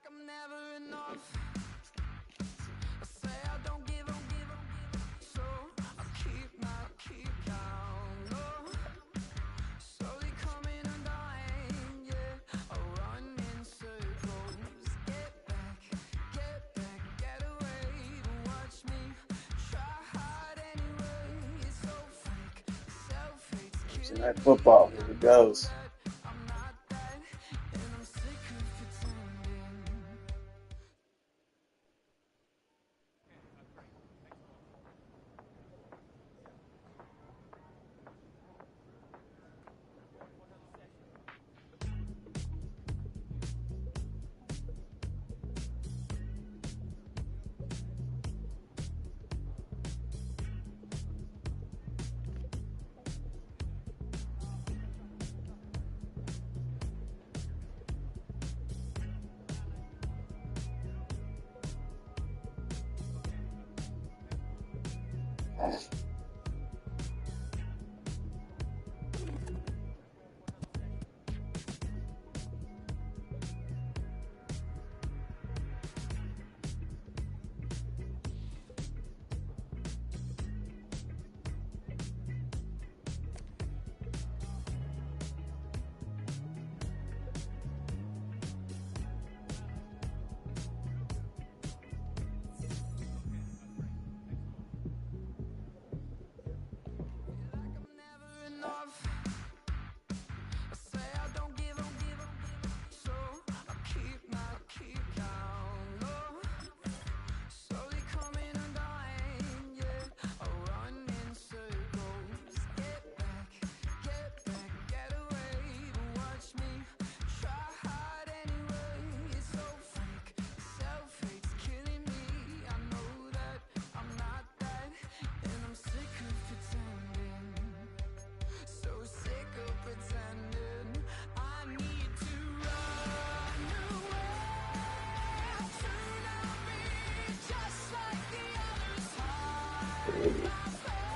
I'm never enough. I say I don't give up, so I keep down low. Slowly coming undone, yeah. I run in circles. Get back, get away. Don't watch me try hard anyway. It's so fake, self-hate's killing Tonight me. football, here it goes. I'm not that, and I'm sick of pretending. Enough. I say I don't give up, so I keep down low. Slowly coming undone, yeah. I run in circles. Get back, get away. Don't watch me try hard anyway. It's so fake, self-hate's killing me. I know that I'm not that, and I'm sick of pretending. So sick of pretending. I need to run away to not be just like the others. Hide my face.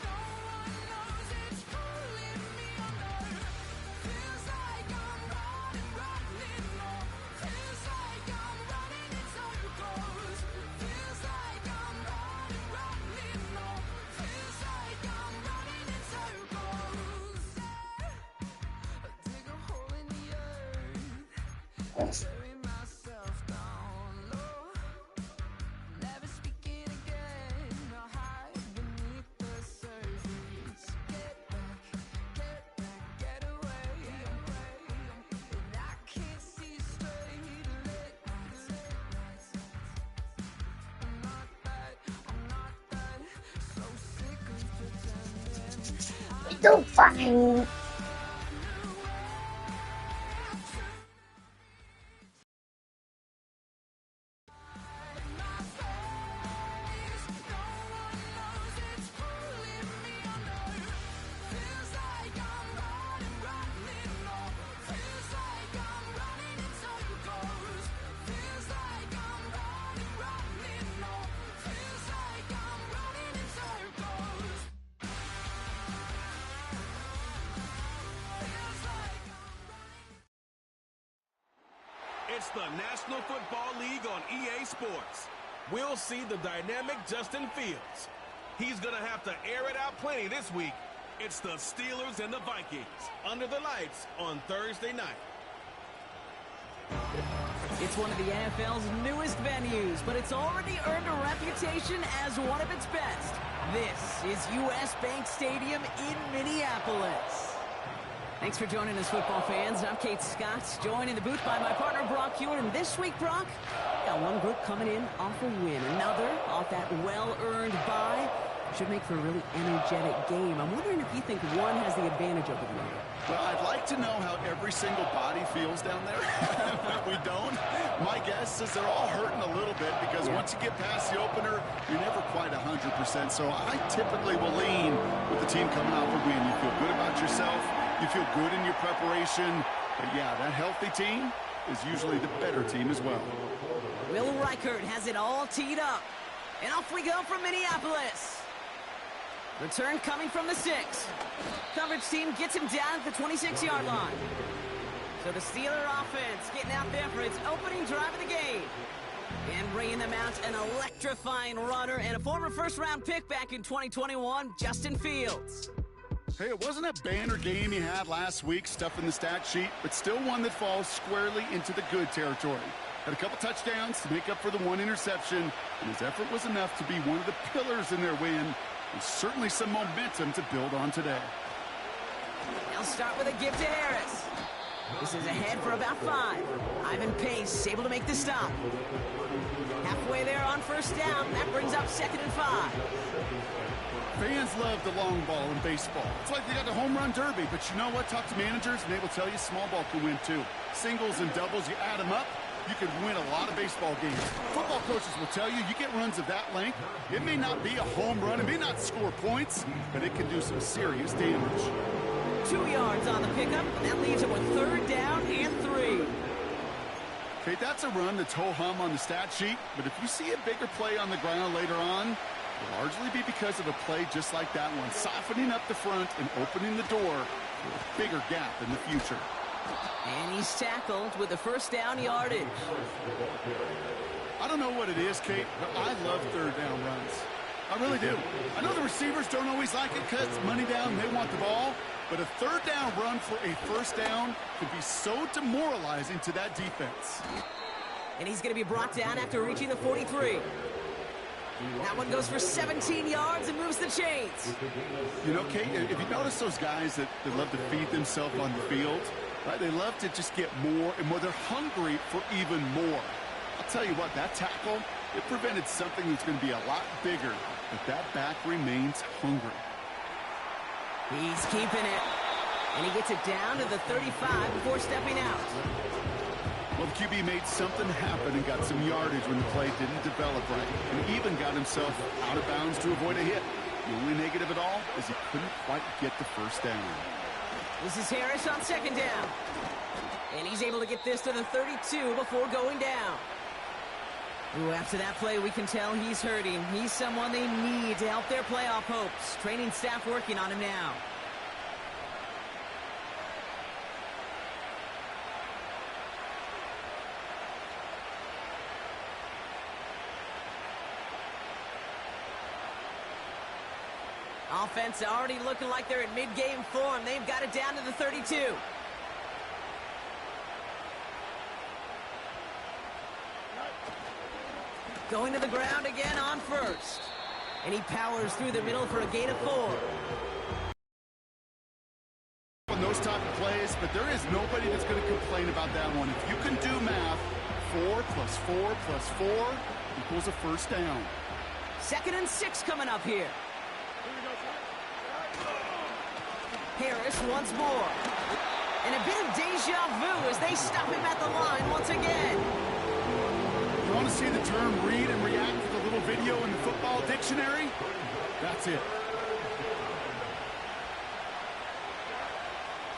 No one knows it's pulling me under. Feels like I'm running low. Feels like I'm running in circles. Feels like I'm running low. Feels like I'm running in circles. I dig a hole in the earth, bury myself down low. Never speaking again, I hide beneath the surface. Get back, get away. And I can't see straight late nights. I'm not that, so sick of pretending. We do fine. It's the National Football League on EA Sports. We'll see the dynamic Justin Fields. He's going to have to air it out plenty this week. It's the Steelers and the Vikings under the lights on Thursday night. It's one of the NFL's newest venues, but it's already earned a reputation as one of its best. This is U.S. Bank Stadium in Minneapolis. Thanks for joining us, football fans. I'm Kate Scott, joined in the booth by my partner, Brock Hewitt. And this week, Brock, got one group coming in off a win, another off that well-earned bye. Should make for a really energetic game. I'm wondering if you think one has the advantage over the other. Well, I'd like to know how every single body feels down there. But we don't. My guess is they're all hurting a little bit because once you get past the opener, you're never quite 100%. So I typically will lean with the team coming off a win. You feel good about yourself. You feel good in your preparation. But, yeah, that healthy team is usually the better team as well. Will Reichert has it all teed up. And off we go from Minneapolis. Return coming from the 6. Coverage team gets him down at the 26-yard line. So the Steeler offense getting out there for its opening drive of the game. And bringing them out an electrifying runner and a former first-round pick back in 2021, Justin Fields. Hey, it wasn't a banner game he had last week, stuff in the stat sheet, but still one that falls squarely into the good territory. Had a couple touchdowns to make up for the one interception, and his effort was enough to be one of the pillars in their win. There's certainly some momentum to build on today. They'll start with a give to Harris. This is ahead for about 5. Ivan Pace able to make the stop. Halfway there on first down. That brings up 2nd and 5. Fans love the long ball in baseball. It's like they got the home run derby, but you know what? Talk to managers, and they will tell you small ball can win too. Singles and doubles, you add them up, you could win a lot of baseball games. Football coaches will tell you, you get runs of that length, it may not be a home run, it may not score points, but it can do some serious damage. 2 yards on the pickup, and that leaves him with 3rd down and 3. Okay, that's a run that's ho-hum on the stat sheet, but if you see a bigger play on the ground later on, it'll largely be because of a play just like that one, softening up the front and opening the door for a bigger gap in the future. And he's tackled with the first down yardage. I don't know what it is, Kate, but I love 3rd down runs. I really do. I know the receivers don't always like it because it's money down and they want the ball, but a 3rd down run for a first down can be so demoralizing to that defense. And he's going to be brought down after reaching the 43. That one goes for 17 yards and moves the chains. You know, Kate, if you notice those guys that love to feed themselves on the field, right? They love to just get more and more. They're hungry for even more. I'll tell you what, that tackle, it prevented something that's going to be a lot bigger, but that back remains hungry. He's keeping it. And he gets it down to the 35 before stepping out. Well, the QB made something happen and got some yardage when the play didn't develop right, and even got himself out of bounds to avoid a hit. The only negative at all is he couldn't quite get the first down. This is Harris on 2nd down. And he's able to get this to the 32 before going down. Ooh, after that play, we can tell he's hurting. He's someone they need to help their playoff hopes. Training staff working on him now. Offense already looking like they're in mid-game form. They've got it down to the 32. Going to the ground again on first. And he powers through the middle for a gain of 4. On those type of plays, but there is nobody that's going to complain about that one. If you can do math, 4 plus 4 plus 4 equals a first down. 2nd and 6 coming up here. Harris once more. And a bit of deja vu as they stop him at the line once again. You want to see the term read and react with a little video in the football dictionary? That's it.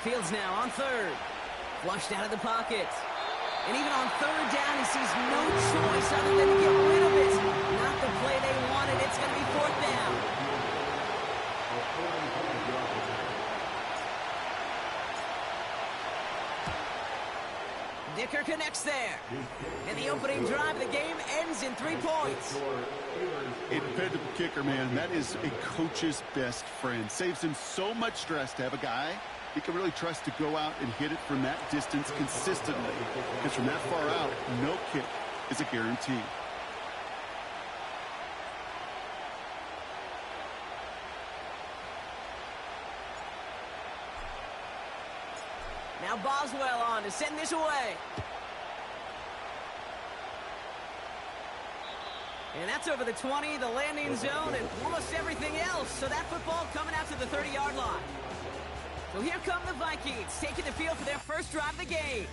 Fields now on 3rd. Flushed out of the pocket. And even on 3rd down, he sees no choice other than to get rid of it. Not the play they wanted. It's going to be 4th down. Dicker connects there. And the opening drive of the game ends in 3 points. A dependable kicker, man. That is a coach's best friend. Saves him so much stress to have a guy he can really trust to go out and hit it from that distance consistently. Because from that far out, no kick is a guarantee. Now Boswell on to send this away. And that's over the 20, the landing zone, and almost everything else. So that football coming out to the 30-yard line. So here come the Vikings, taking the field for their first drive of the game.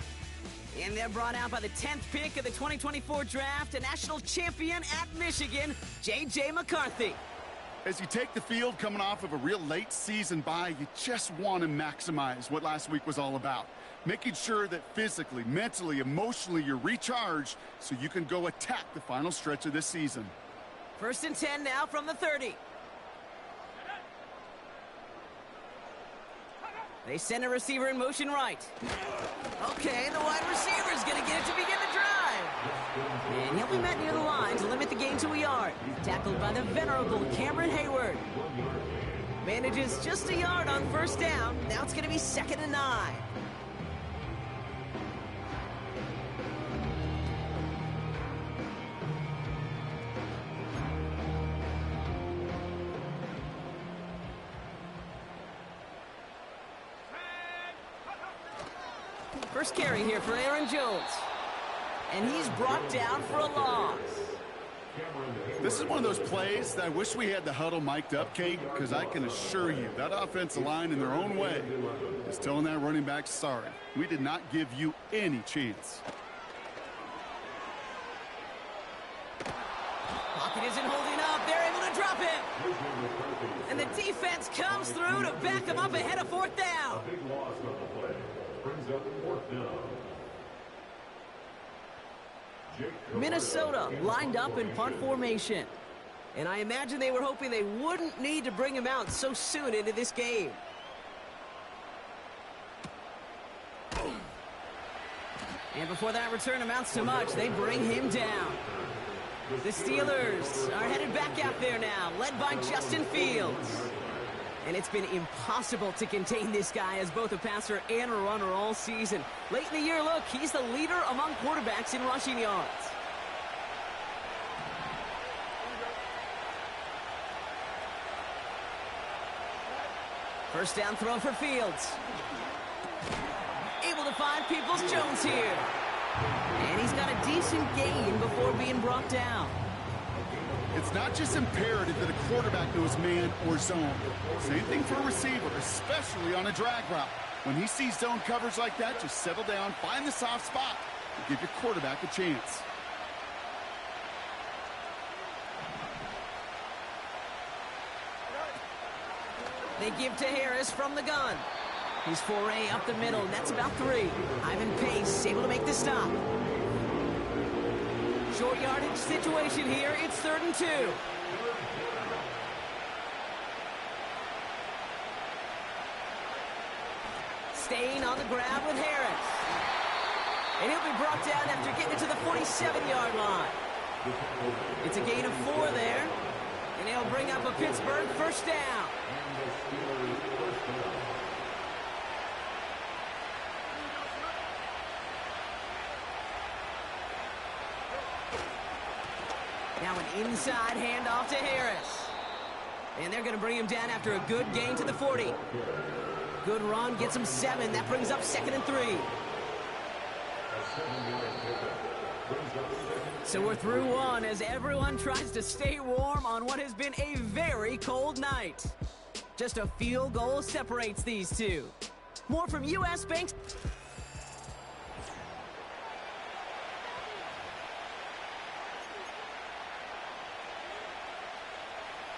And they're brought out by the 10th pick of the 2024 draft, a national champion at Michigan, J.J. McCarthy. As you take the field coming off of a real late season bye, you just want to maximize what last week was all about. Making sure that physically, mentally, emotionally, you're recharged so you can go attack the final stretch of this season. 1st and 10 now from the 30. They send a receiver in motion right. Okay, the wide receiver's going to get it to begin the drive. And he'll be met near the line to limit the gain to a yard. Tackled by the venerable Cameron Hayward. Manages just a yard on first down. Now it's going to be 2nd and 9. First carry here for Aaron Jones. And he's brought down for a loss. This is one of those plays that I wish we had the huddle mic'd up, Kate, because I can assure you that offensive line in their own way is telling that running back, sorry, we did not give you any chance. Pocket isn't holding up. They're able to drop him. And the defense comes through to back him up ahead of 4th down. Minnesota lined up in punt formation. And I imagine they were hoping they wouldn't need to bring him out so soon into this game. And before that return amounts to much, they bring him down. The Steelers are headed back out there now, led by Justin Fields. And it's been impossible to contain this guy as both a passer and a runner all season. Late in the year, look, he's the leader among quarterbacks in rushing yards. First down throw for Fields. Able to find Peoples-Jones here. And he's got a decent gain before being brought down. It's not just imperative that a quarterback knows man or zone. Same thing for a receiver, especially on a drag route. When he sees zone coverage like that, just settle down, find the soft spot, and give your quarterback a chance. They give to Harris from the gun. His foray up the middle, and that's about 3. Ivan Pace able to make the stop. Short yardage situation here. It's 3rd and 2. Staying on the ground with Harris. And he'll be brought down after getting to the 47-yard line. It's a gain of 4 there. And he'll bring up a Pittsburgh first down. Now an inside handoff to Harris. And they're going to bring him down after a good gain to the 40. Good run, gets him 7. That brings up 2nd and 3. So we're through 1 as everyone tries to stay warm on what has been a very cold night. Just a field goal separates these two. More from U.S. Bank.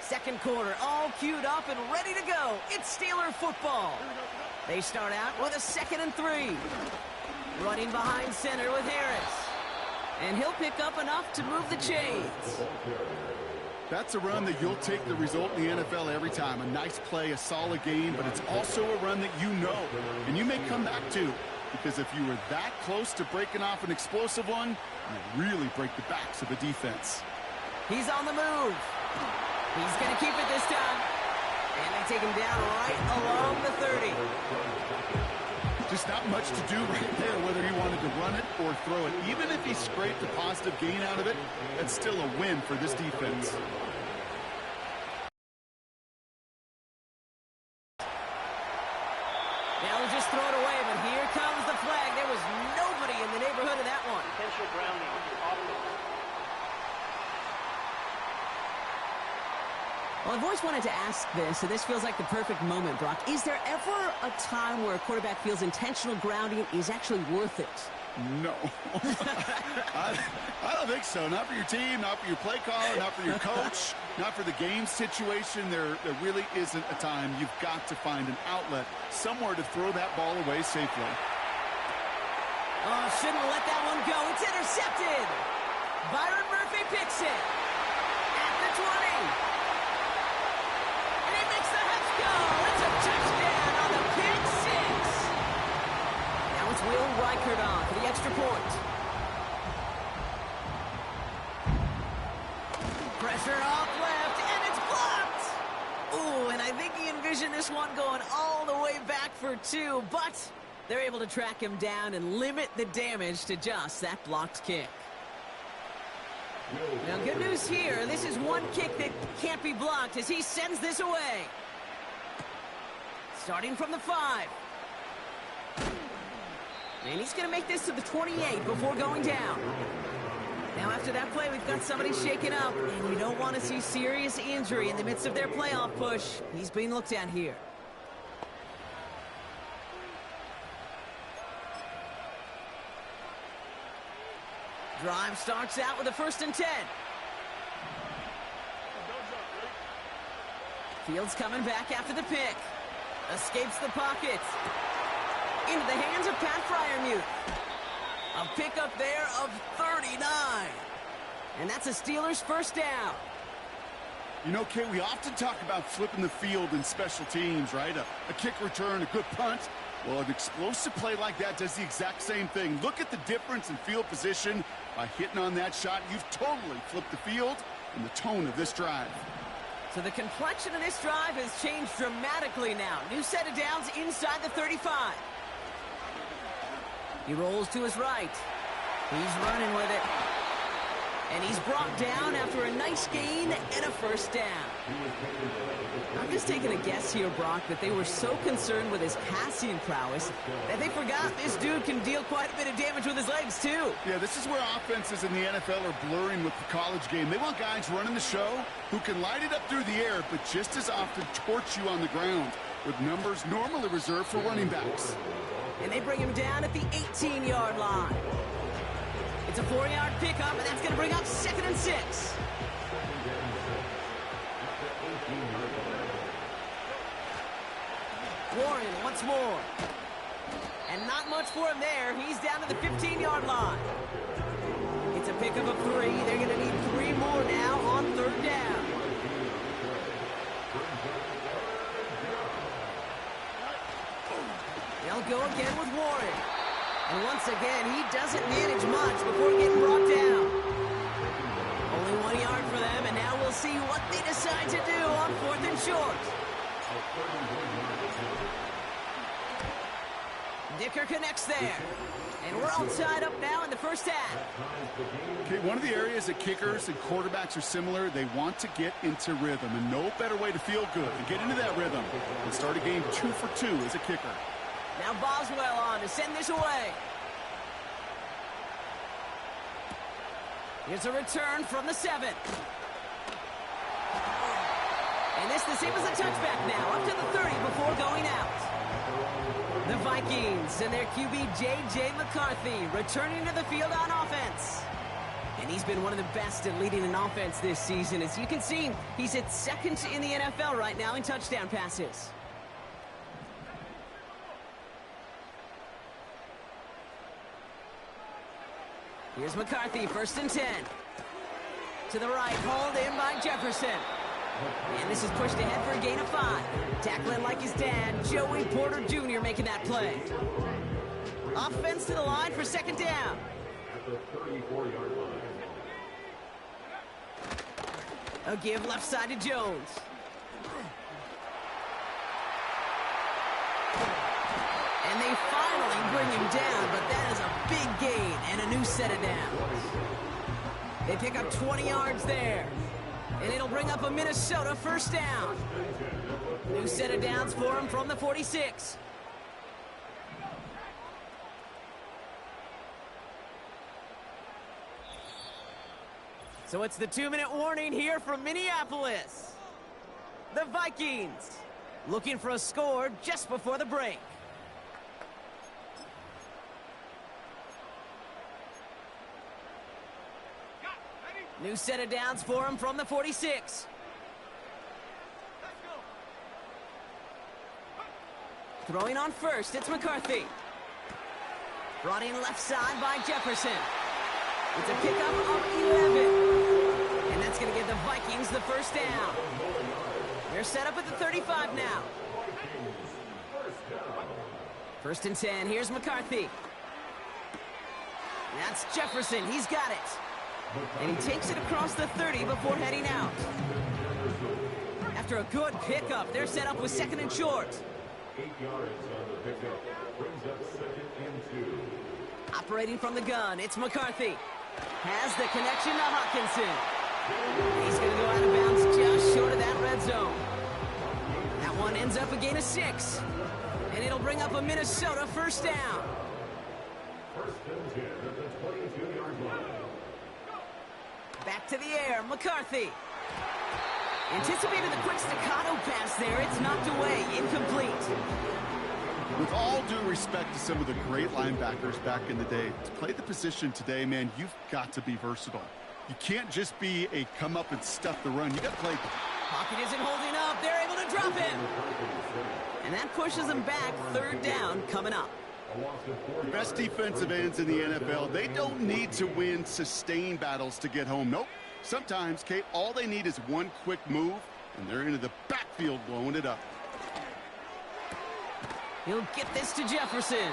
Second quarter, all queued up and ready to go. It's Steeler football. They start out with a 2nd and 3. Running behind center with Harris. And he'll pick up enough to move the chains. That's a run that you'll take the result in the NFL every time. A nice play, a solid game, but it's also a run that you know, and you may come back to. Because if you were that close to breaking off an explosive one, you really break the backs of the defense. He's on the move. He's going to keep it this time. And they take him down right along the 30. Just not much to do right there, whether he wanted to run it or throw it. Even if he scraped a positive gain out of it, that's still a win for this defense. Now we'll just throw it away, but here comes the flag. There was nobody in the neighborhood of that one. Potential grounding. Well, I've always wanted to ask this, and this feels like the perfect moment, Brock. Is there ever a time where a quarterback feels intentional grounding is actually worth it? No. I don't think so. Not for your team, not for your play caller, not for your coach, not for the game situation. There really isn't a time. You've got to find an outlet, somewhere to throw that ball away safely. Oh, shouldn't let that one go. It's intercepted. Byron Murphy picks it. At the 20. And he makes the Hets go. It's a touchdown on the pick six. Will Reichert on for the extra point. Pressure off left, and it's blocked! Ooh, and I think he envisioned this one going all the way back for two, but they're able to track him down and limit the damage to just that blocked kick. Now, good news here. This is one kick that can't be blocked as he sends this away. Starting from the 5. And he's going to make this to the 28 before going down. Now, after that play, we've got somebody shaken up, and you don't want to see serious injury in the midst of their playoff push. He's being looked at here. Drive starts out with a 1st and 10. Fields coming back after the pick. Escapes the pocket. Into the hands of Pat Fryermuth. A pickup there of 39. And that's a Steelers 1st down. You know, Kay, we often talk about flipping the field in special teams, right? A kick return, a good punt. Well, an explosive play like that does the exact same thing. Look at the difference in field position. By hitting on that shot, you've totally flipped the field and the tone of this drive. So the complexion of this drive has changed dramatically now. New set of downs inside the 35. He rolls to his right. He's running with it. And he's brought down after a nice gain and a 1st down. I'm just taking a guess here, Brock, that they were so concerned with his passing prowess that they forgot this dude can deal quite a bit of damage with his legs, too. Yeah, this is where offenses in the NFL are blurring with the college game. They want guys running the show who can light it up through the air, but just as often torch you on the ground, with numbers normally reserved for running backs. And they bring him down at the 18-yard line. It's a 4-yard pickup, and that's going to bring up 2nd and 6. Warren once more. And not much for him there. He's down to the 15-yard line. It's a pickup of 3. They're going to need 3 more now on 3rd down. They'll go again with Warren. And once again, he doesn't manage much before getting brought down. Only 1 yard for them, and now we'll see what they decide to do on 4th and short. Dicker connects there. And we're all tied up now in the 1st half. Okay, one of the areas that kickers and quarterbacks are similar, they want to get into rhythm. And no better way to feel good and get into that rhythm than start a game 2 for 2 as a kicker. Now Boswell on to send this away. Here's a return from the 7. And this the same as a touchback now, up to the 30 before going out. The Vikings and their QB J.J. McCarthy returning to the field on offense. And he's been one of the best at leading an offense this season. As you can see, he's at 2nd in the NFL right now in touchdown passes. Here's McCarthy, 1st and 10. To the right, hauled in by Jefferson. And this is pushed ahead for a gain of 5. Tackling like his dad, Joey Porter Jr. making that play. Offense to the line for 2nd down. A give left side to Jones. And they finally bring him down, but that is a big gain and a new set of downs. They pick up 20 yards there. And it'll bring up a Minnesota 1st down. New set of downs for him from the 46. So it's the 2-minute warning here from Minneapolis. The Vikings looking for a score just before the break. New set of downs for him from the 46. Throwing on 1st, it's McCarthy. Brought in left side by Jefferson. It's a pickup of 11. And that's going to give the Vikings the 1st down. They're set up at the 35 now. 1st and 10, here's McCarthy. That's Jefferson. He's got it. And he takes it across the 30 before heading out. After a good pickup, they're set up with 2nd and short. 8 yards on the pickup. Brings up 2nd and 2. Operating from the gun, it's McCarthy. Has the connection to Hawkinson. He's going to go out of bounds just short of that red zone. That one ends up a gain of 6. And it'll bring up a Minnesota first down. First and 10 at the 22-yard line. Back to the air, McCarthy. Anticipated the quick staccato pass there. It's knocked away, incomplete. With all due respect to some of the great linebackers back in the day, to play the position today, man, you've got to be versatile. You can't just be a come up and stuff the run. You got to play. Pocket isn't holding up. They're able to drop him. And that pushes them back. 3rd down coming up. The best defensive ends in the NFL, they don't need to win sustained battles to get home. Nope. Sometimes, Kate, all they need is one quick move, and they're into the backfield blowing it up. He'll get this to Jefferson.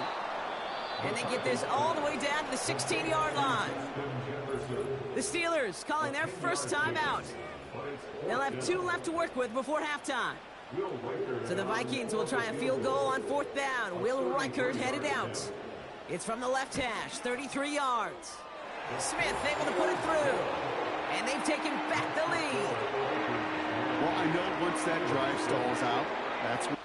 And they get this all the way down to the 16-yard line. The Steelers calling their first time out. They'll have 2 left to work with before halftime. So the Vikings will try a field goal on 4th down. Will Reichert headed out. It's from the left hash, 33 yards. Smith able to put it through. And they've taken back the lead. Well, I know once that drive stalls out, that's what...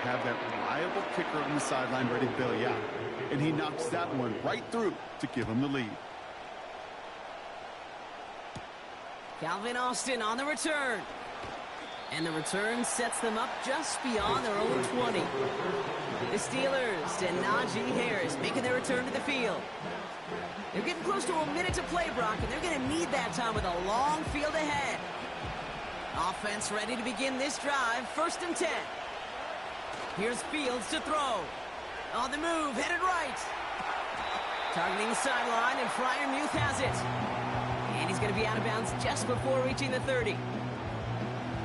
have that reliable kicker on the sideline ready to bail you out. And he knocks that one right through to give him the lead. Calvin Austin on the return. And the return sets them up just beyond their own 20. The Steelers and Najee Harris making their return to the field. They're getting close to a minute to play, Brock, and they're going to need that time with a long field ahead. Offense ready to begin this drive, 1st and 10. Here's Fields to throw. On the move, headed right. Targeting the sideline, and Freiermuth has it. And he's going to be out of bounds just before reaching the 30.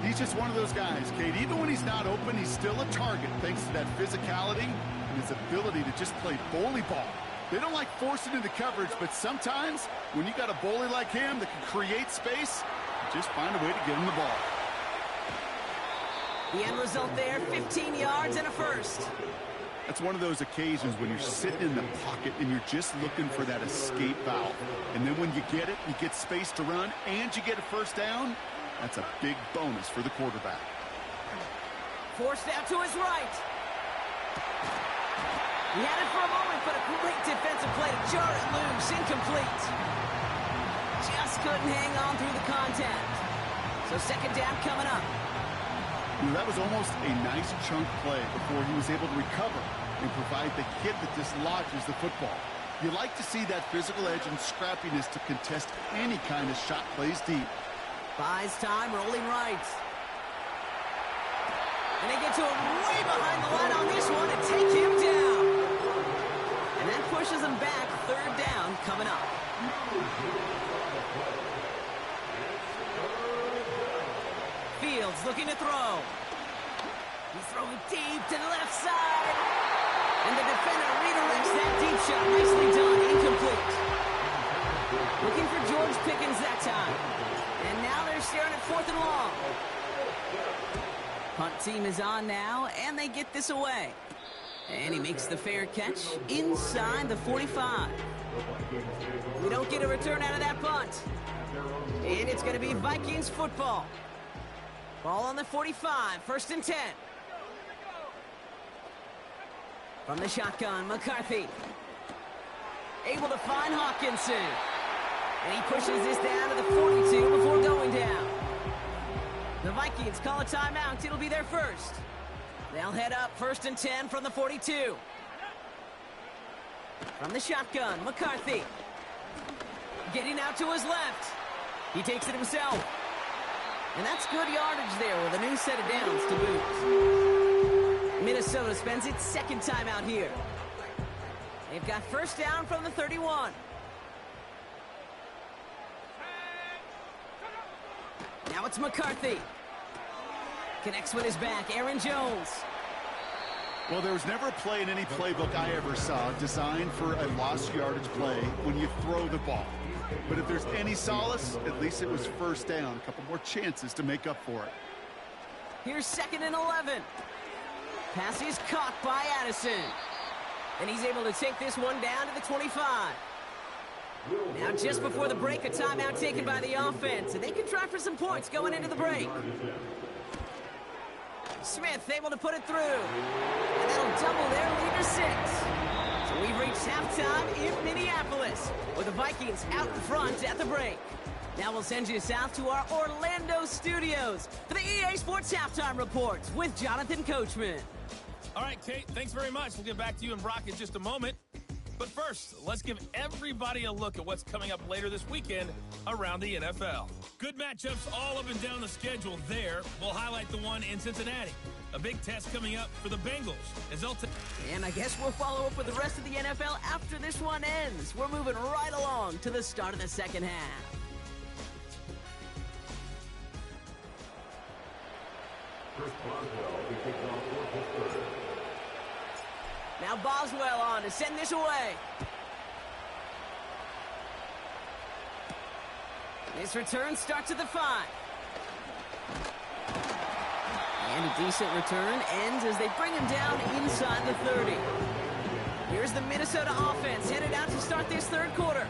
He's just one of those guys, Kate. Even when he's not open, he's still a target thanks to that physicality and his ability to just play bully ball. They don't like forcing into coverage, but sometimes when you got a bully like him that can create space, just find a way to get him the ball. The end result there, 15 yards and a first. That's one of those occasions when you're sitting in the pocket and you're just looking for that escape valve. And then when you get it, you get space to run, and you get a first down. That's a big bonus for the quarterback. Forced out to his right. He had it for a moment, but a great defensive play to jar it loose. Incomplete. Just couldn't hang on through the contact. So 2nd down coming up. That was almost a nice chunk play before he was able to recover and provide the hit that dislodges the football. You like to see that physical edge and scrappiness to contest any kind of shot plays deep. Buys time, rolling right. And they get to him way behind the line on this one and take him down. And that pushes him back, 3rd down coming up. Fields looking to throw. He's throwing deep to the left side. And the defender redirects that deep shot. Nicely done. Incomplete. Looking for George Pickens that time. And now they're staring at 4th and long. Punt team is on now, and they get this away. And he makes the fair catch inside the 45. We don't get a return out of that punt. And it's going to be Vikings football. Ball on the 45, 1st and 10. From the shotgun, McCarthy. Able to find Hawkinson. And he pushes this down to the 42 before going down. The Vikings call a timeout. It'll be their first. They'll head up 1st and 10 from the 42. From the shotgun, McCarthy. Getting out to his left. He takes it himself. And that's good yardage there with a new set of downs to boot. Minnesota spends its second time out here. They've got first down from the 31. Now it's McCarthy. Connects with his back, Aaron Jones. Well, there was never a play in any playbook I ever saw designed for a lost yardage play when you throw the ball. But if there's any solace, at least it was first down. A couple more chances to make up for it. Here's 2nd and 11. Pass is caught by Addison. And he's able to take this one down to the 25. Now just before the break, a timeout taken by the offense. And they can try for some points going into the break. Smith able to put it through. And that'll double their lead to 6. So we've reached halftime in Minneapolis, with the Vikings out in front at the break. Now we'll send you south to our Orlando studios for the EA Sports Halftime Report with Jonathan Coachman. All right, Kate, thanks very much. We'll get back to you and Brock in just a moment. But first, let's give everybody a look at what's coming up later this weekend around the NFL. Good matchups all up and down the schedule there. We'll highlight the one in Cincinnati. A big test coming up for the Bengals. And I guess we'll follow up with the rest of the NFL after this one ends. We're moving right along to the start of the second half. Chris Boswell, who kicks off for Pittsburgh. Now Boswell on to send this away. This return starts at the 5. And a decent return ends as they bring him down inside the 30. Here's the Minnesota offense headed out to start this third quarter.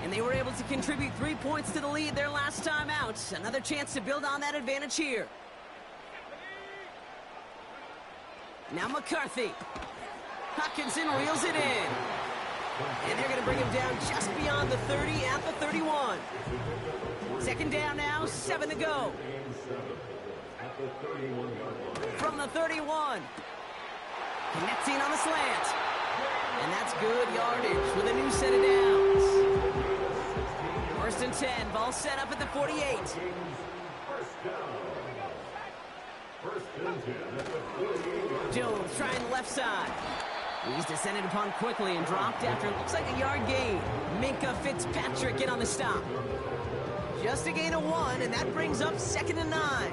And they were able to contribute 3 points to the lead their last time out. Another chance to build on that advantage here. Now McCarthy. Hutchinson reels it in. And they're going to bring him down just beyond the 30 at the 31. Second down now, 7 to go. From the 31. Connecting on the slant. And that's good yardage with a new set of downs. First and 10, ball set up at the 48. Jones trying the left side. He's descended upon quickly and dropped after it looks like a yard gain. Minka Fitzpatrick in on the stop. Just a gain of 1, and that brings up 2nd and 9.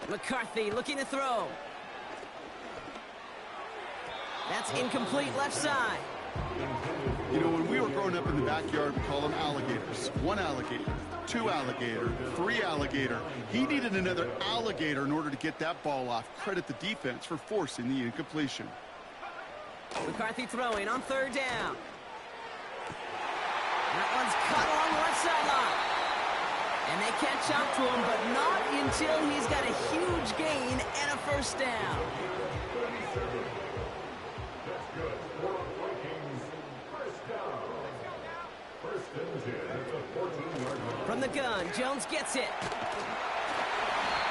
McCarthy looking to throw. That's incomplete left side. You know, when we were growing up in the backyard, we call them alligators. 1 alligator, 2 alligator, 3 alligator. He needed another alligator in order to get that ball off. Credit the defense for forcing the incompletion. McCarthy throwing on 3rd down. That one's cut along the left sideline. And they catch up to him, but not until he's got a huge gain and a first down. From the gun, Jones gets it.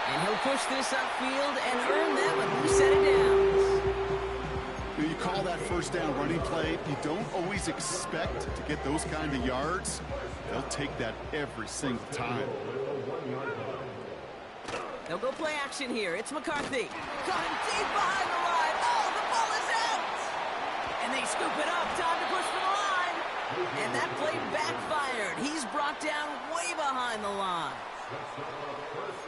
And he'll push this upfield and earn them a new set of downs. You call that first down running play, you don't always expect to get those kind of yards. They'll take that every single time. They'll go play action here. It's McCarthy. Caught him deep behind the line. Oh, the ball is out! And they scoop it up. Time to push for the line. And that play backfired. He's brought down way behind the line.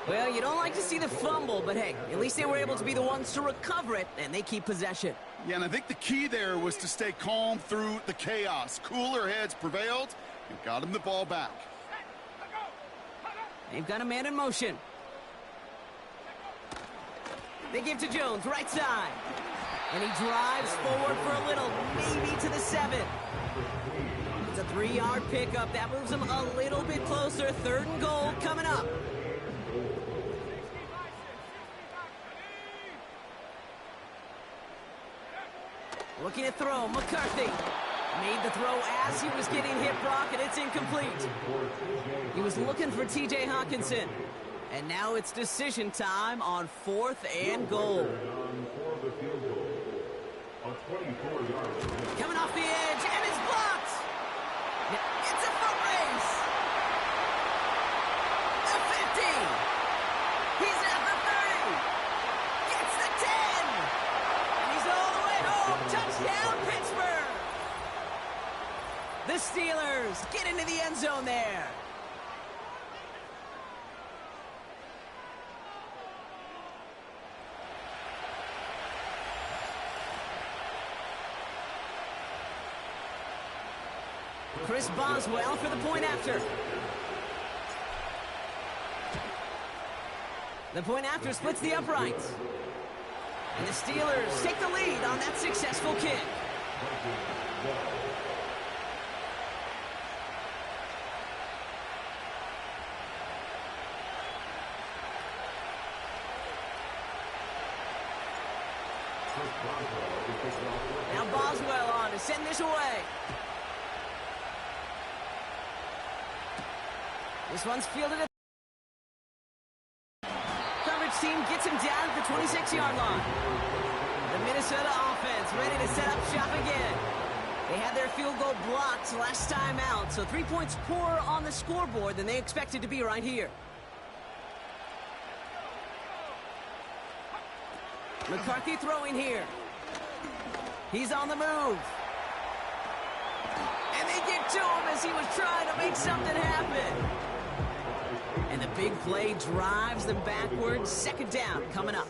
Well, you don't like to see the fumble, but hey, at least they were able to be the ones to recover it, and they keep possession. Yeah, and I think the key there was to stay calm through the chaos. Cooler heads prevailed and got him the ball back. They've got a man in motion. They give to Jones, right side. And he drives forward for a little, maybe to the 7. It's a 3-yard pickup. That moves him a little bit closer. 3rd and goal coming up. Looking to throw, McCarthy. Made the throw as he was getting hit, Brock, and it's incomplete. He was looking for T.J. Hawkinson. And now it's decision time on 4th and goal. Coming off the end zone there. Chris Boswell for the point after. The point after splits the uprights. And the Steelers take the lead on that successful kick. Now Boswell on to send this away. This one's fielded at coverage team gets him down at the 26-yard line. The Minnesota offense ready to set up shop again. They had their field goal blocked last time out, so 3 points poorer on the scoreboard than they expected to be right here. McCarthy throwing here. He's on the move. And they get to him as he was trying to make something happen. And the big play drives them backwards. Second down coming up.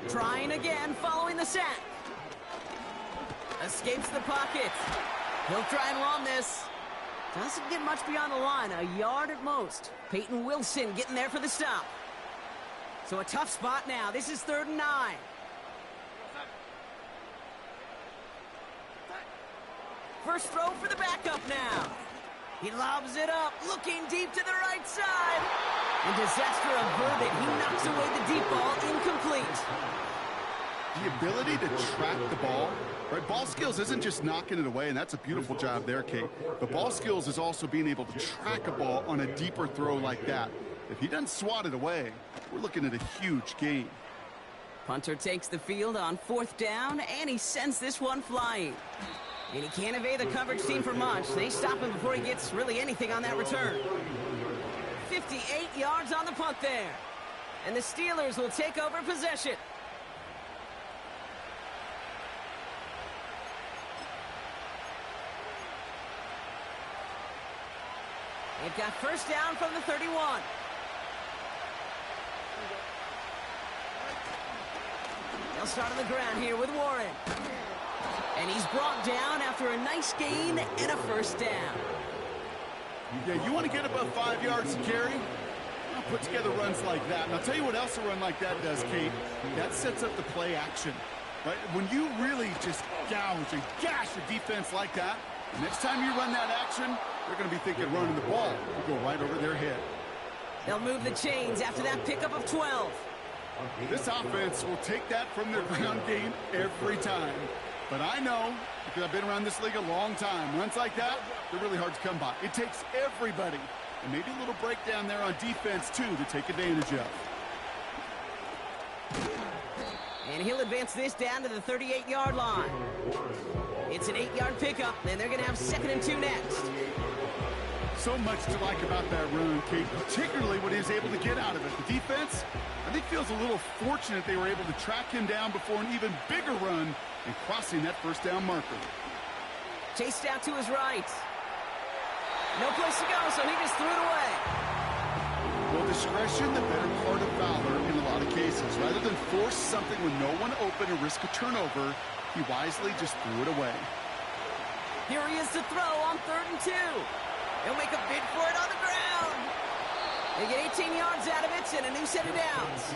Trying again following the sack. Escapes the pocket. He'll try and run this. Doesn't get much beyond the line. A yard at most. Peyton Wilson getting there for the stop. So a tough spot now. This is 3rd and 9. First throw for the backup now. He lobs it up, looking deep to the right side. And disaster averted. He knocks away the deep ball, incomplete. The ability to track the ball, right? Ball skills isn't just knocking it away, and that's a beautiful job there, Kate. But ball skills is also being able to track a ball on a deeper throw like that. If he doesn't swat it away, we're looking at a huge gain. Punter takes the field on 4th down, and he sends this one flying. And he can't evade the coverage team for much. They stop him before he gets really anything on that return. 58 yards on the punt there. And the Steelers will take over possession. They've got first down from the 31. They'll start on the ground here with Warren. And he's brought down after a nice gain and a first down. Yeah, you want to get above 5 yards to carry? I'll put together runs like that. And I'll tell you what else a run like that does, Kate. That sets up the play action. Right? When you really just gouge and gash a defense like that, the next time you run that action, they're going to be thinking running the ball. You go right over their head. They'll move the chains after that pickup of 12. This offense will take that from their ground game every time. But I know, because I've been around this league a long time, runs like that, they're really hard to come by. It takes everybody, and maybe a little breakdown there on defense, too, to take advantage of. And he'll advance this down to the 38-yard line. It's an 8-yard pickup, and they're going to have 2nd and 2 next. So much to like about that run, Kate, particularly what he was able to get out of it. The defense, I think, feels a little fortunate they were able to track him down before an even bigger run and crossing that first down marker. Chased out to his right. No place to go, so he just threw it away. Well, discretion, the better part of valor in a lot of cases. Rather than force something with no one open and risk a turnover, he wisely just threw it away. Here he is to throw on 3rd and 2. He'll make a bid for it on the ground. They get 18 yards out of it and a new set of downs.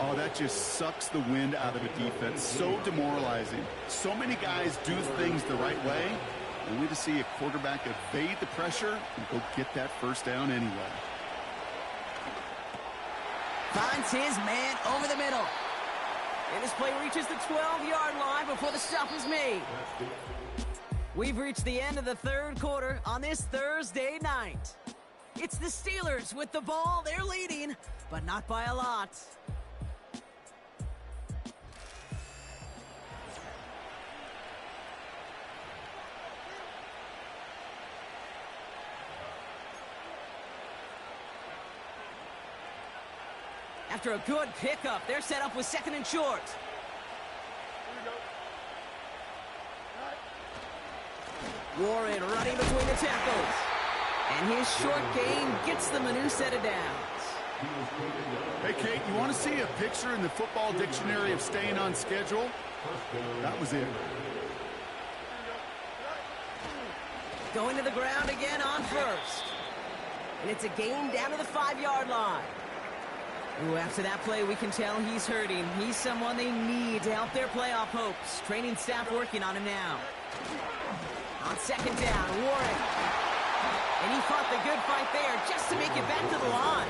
Oh, that just sucks the wind out of a defense. So demoralizing. So many guys do things the right way, only to see a quarterback evade the pressure and go get that first down anyway. Finds his man over the middle. And this play reaches the 12-yard line before the stop is made. We've reached the end of the 3rd quarter on this Thursday night. It's the Steelers with the ball. They're leading, but not by a lot. After a good pickup, they're set up with 2nd and short. Warren running between the tackles. And his short gain gets them a new set of downs. Hey, Kate, you want to see a picture in the football dictionary of staying on schedule? That was it. Going to the ground again on first. And it's a gain down to the 5-yard line. Ooh, after that play, we can tell he's hurting. He's someone they need to help their playoff hopes. Training staff working on him now. On second down, Warren. And he fought the good fight there just to make it back to the line.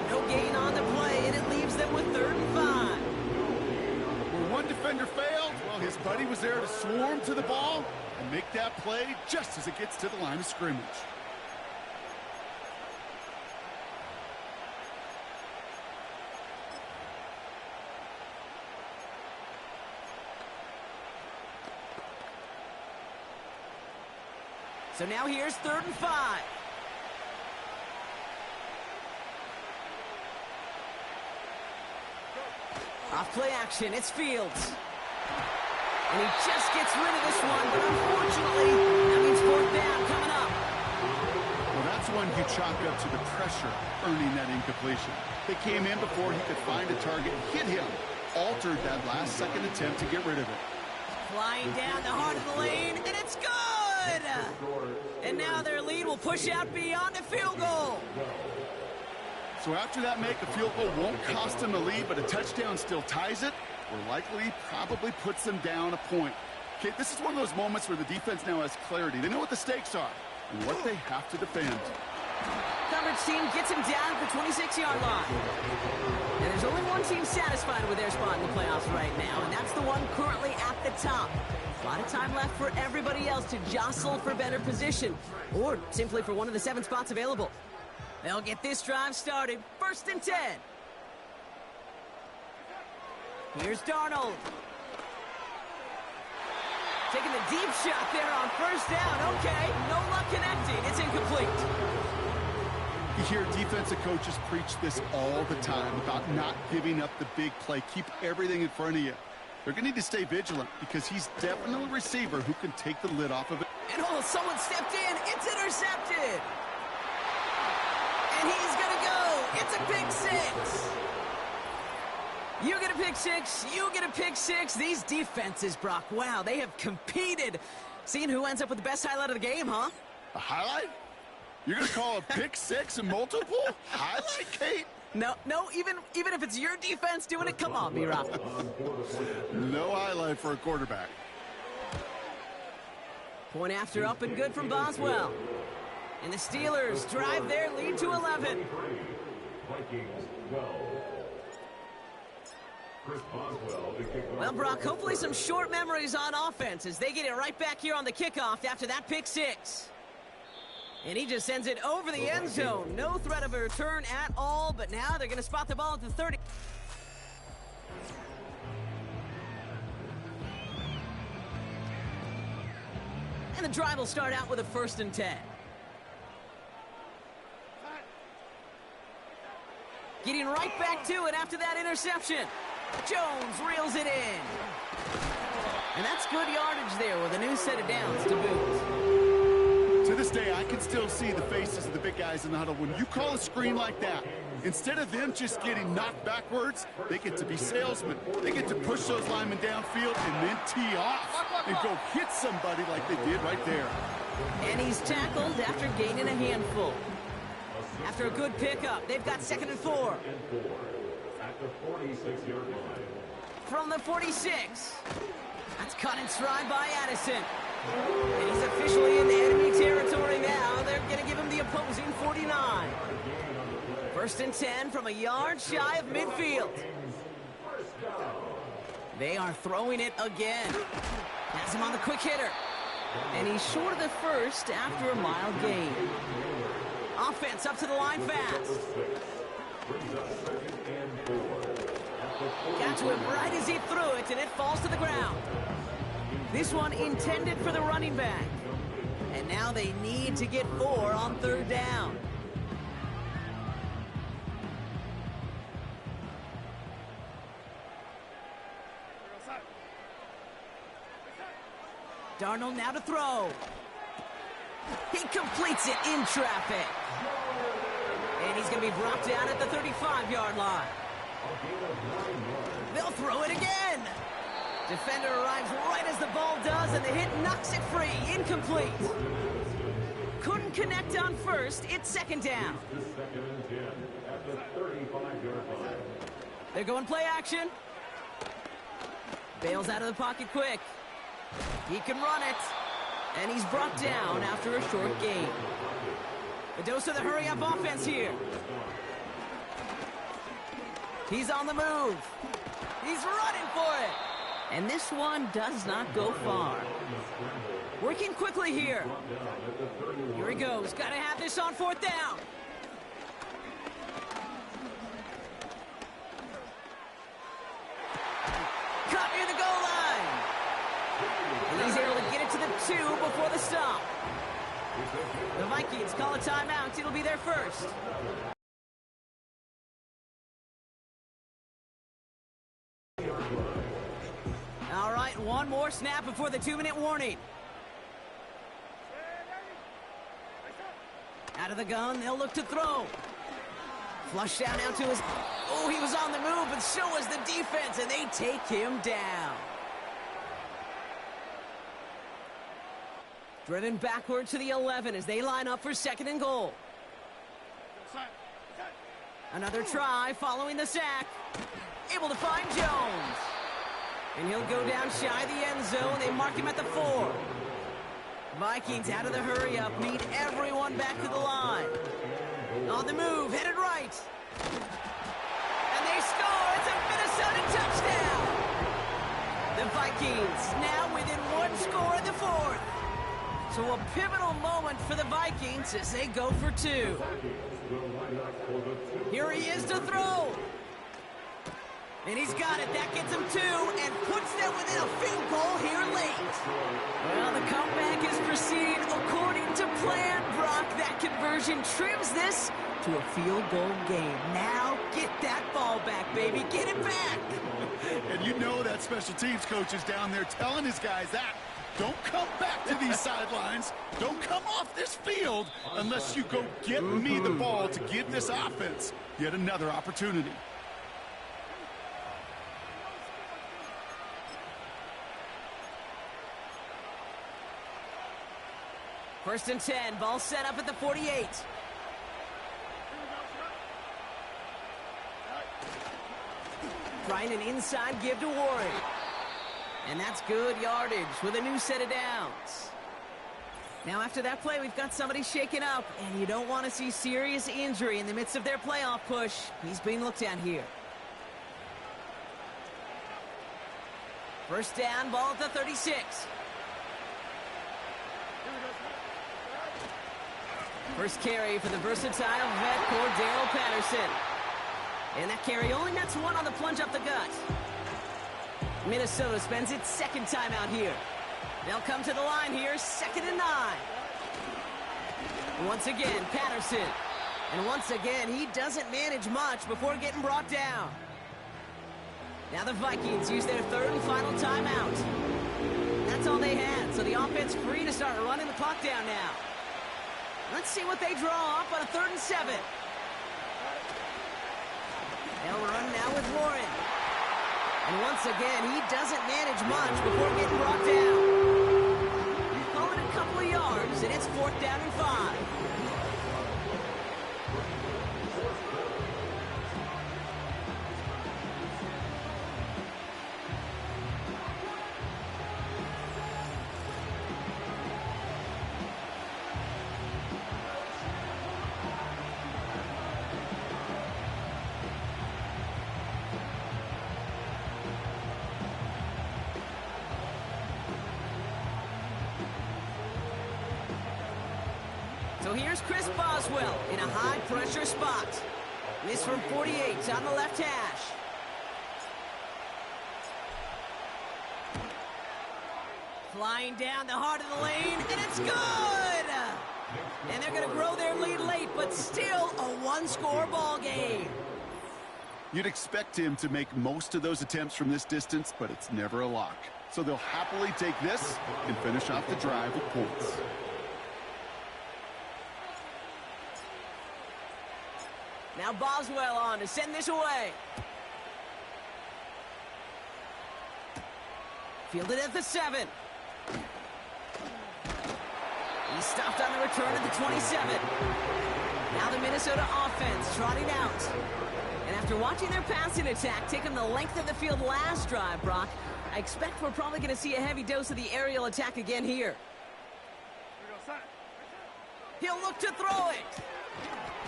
No gain on the play, and it leaves them with 3rd and 5. When one defender failed, well, his buddy was there to swarm to the ball and make that play just as it gets to the line of scrimmage. So now here's 3rd and 5. Off play action, it's Fields. And he just gets rid of this one, but unfortunately, that means 4th down coming up. Well, that's one you chalk up to the pressure earning that incompletion. They came in before he could find a target, hit him, altered that last-second attempt to get rid of it. Flying down the heart of the lane, and it's good! And now their lead will push out beyond the field goal. So after that make, a field goal won't cost them the lead, but a touchdown still ties it, or likely probably puts them down a point. Okay, this is one of those moments where the defense now has clarity. They know what the stakes are and what they have to defend. Coverage team gets him down at the 26-yard line. And there's only one team satisfied with their spot in the playoffs right now, and that's the one currently at the top. A lot of time left for everybody else to jostle for better position, or simply for one of the 7 spots available. They'll get this drive started. 1st and 10. Here's Darnold. Taking the deep shot there on 1st down. Okay, no luck connecting. It's incomplete. You hear defensive coaches preach this all the time about not giving up the big play. Keep everything in front of you. They're going to need to stay vigilant because he's definitely a receiver who can take the lid off of it. And someone stepped in. It's intercepted. And he's going to go. It's a pick 6. You get a pick 6. You get a pick 6. These defenses, Brock, wow, they have competed. Seeing who ends up with the best highlight of the game, huh? A highlight? You're going to call a pick 6 and multiple? Highlight, Kate? No, even if it's your defense doing it, come on, B-Rock. No highlight for a quarterback. Point after up and good from Boswell. And the Steelers drive their lead to 11. Well, Brock, hopefully some short memories on offense as they get it right back here on the kickoff after that pick 6. And he just sends it over the end zone. No threat of a return at all, but now they're going to spot the ball at the 30. And the drive will start out with a 1st and 10. Getting right back to it after that interception. Jones reels it in. And that's good yardage there with a new set of downs to boot. To this day, I can still see the faces of the big guys in the huddle. When you call a screen like that, instead of them just getting knocked backwards, they get to be salesmen. They get to push those linemen downfield and then tee off and go hit somebody like they did right there. And he's tackled after gaining a handful. After a good pickup, they've got 2nd and 4. At the 46-yard line. From the 46. That's cut in stride by Addison. And he's officially in the enemy territory now. They're going to give him the opposing 49. 1st and 10 from a yard shy of midfield. They are throwing it again. Has him on the quick hitter. And he's short of the 1st after a mild gain. Offense up to the line fast. Got to him right as he threw it, and it falls to the ground. This one intended for the running back. And now they need to get 4 on 3rd down. Darnold now to throw. He completes it in traffic. And he's going to be brought down at the 35-yard line. They'll throw it again. Defender arrives right as the ball does, and the hit knocks it free. Incomplete. Couldn't connect on first. It's second down. Second and 10 at the 35-yard line. They're going play action. Bails out of the pocket quick. He can run it. And he's brought down after a short gain. The dose of the hurry-up offense here. He's on the move. He's running for it. And this one does not go far. Working quickly here. Here he goes. Got to have this on fourth down. Caught near the goal line. And he's able to get it to the 2 before the stop. The Vikings call a timeout. It'll be their first. All right, one more snap before the 2-minute warning. Out of the gun, they'll look to throw. Flush down now to his... Oh, he was on the move, but so was the defense, and they take him down. Driven backward to the 11 as they line up for second and goal. Another try following the sack. Able to find Jones. And he'll go down shy of the end zone. They mark him at the 4. Vikings out of the hurry-up. Need everyone back to the line. On the move, headed right. And they score. It's a Minnesota touchdown. The Vikings now within 1 score in the 4th. So a pivotal moment for the Vikings as they go for 2. Here he is to throw. And he's got it. That gets him 2 and puts them within a field goal here late. Well, the comeback is proceeding according to plan, Brock. That conversion trims this to a field goal game. Now get that ball back, baby. Get it back. And you know that special teams coach is down there telling his guys that. Don't come back to these sidelines. Don't come off this field unless you go get me the ball to give this offense yet another opportunity. First and 10, ball set up at the 48. Trying an inside give to Warren. And that's good yardage with a new set of downs. Now after that play, we've got somebody shaken up, and you don't want to see serious injury in the midst of their playoff push. He's being looked at here. First down, ball at the 36. First carry for the versatile vet, Cordero Patterson. And that carry only nets 1 on the plunge up the gut. Minnesota spends its second time out here. They'll come to the line here, 2nd and 9. Once again, Patterson. And once again, he doesn't manage much before getting brought down. Now the Vikings use their 3rd and final timeout. That's all they had, so the offense free to start running the clock down now. Let's see what they draw up on a 3rd and 7. They'll run now with Warren. And once again, he doesn't manage much before getting brought down. He's pulling a couple of yards, and it's 4th down and 5. So here's Chris Boswell in a high-pressure spot. This from 48 on the left hash. Flying down the heart of the lane, and it's good! And they're going to grow their lead late, but still a 1-score ball game. You'd expect him to make most of those attempts from this distance, but it's never a lock. so they'll happily take this and finish off the drive with points. Now Boswell on to send this away. Fielded at the 7. He's stopped on the return at the 27. Now the Minnesota offense trotting out. And after watching their passing attack take them the length of the field last drive, Brock, I expect we're probably going to see a heavy dose of the aerial attack again here. He'll look to throw it.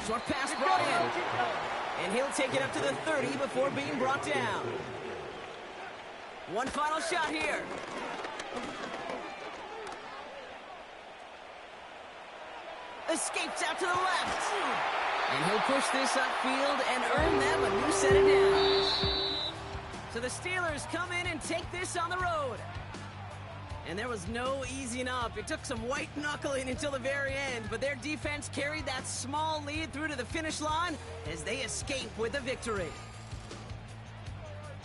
Short pass brought in. And he'll take it up to the 30 before being brought down. One final shot here. Escapes out to the left. And he'll push this upfield and earn them a new set of downs. So the Steelers come in and take this on the road. And there was no easing up. It took some white knuckling until the very end, but their defense carried that small lead through to the finish line as they escape with a victory.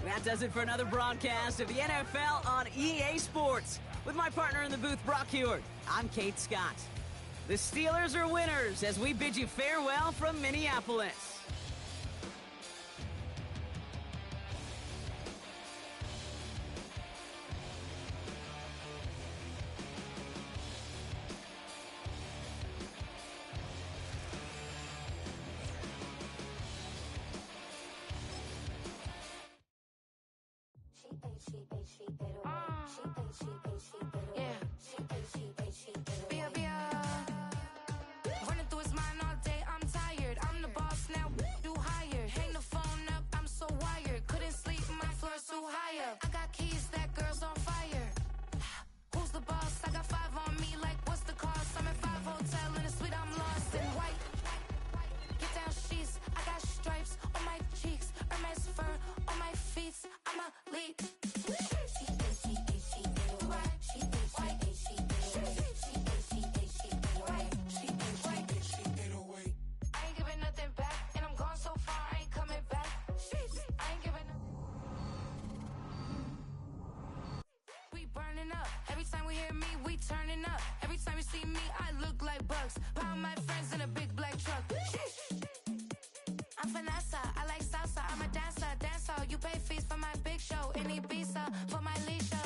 That does it for another broadcast of the NFL on EA Sports. With my partner in the booth, Brock Heward, I'm Kate Scott. The Steelers are winners as we bid you farewell from Minneapolis. Running through his mind all day, I'm tired. I'm the boss now, do higher. Hang the phone up, I'm so wired. Couldn't sleep, my floor's too high up. I got keys, that girl's on fire. Who's the boss? I got 5 on me, like what's the cost? I'm at 5 hotel in a suite, I'm lost in white. Get down sheets, I got stripes on my cheeks. Hermes fur on my feet, I'm a lead. Every time we hear me, we turning up. Every time you see me, I look like bugs. Pound my friends in a big black truck. I'm Vanessa, I like salsa. I'm a dancer, dancer. You pay fees for my big show in Ibiza for my leisure.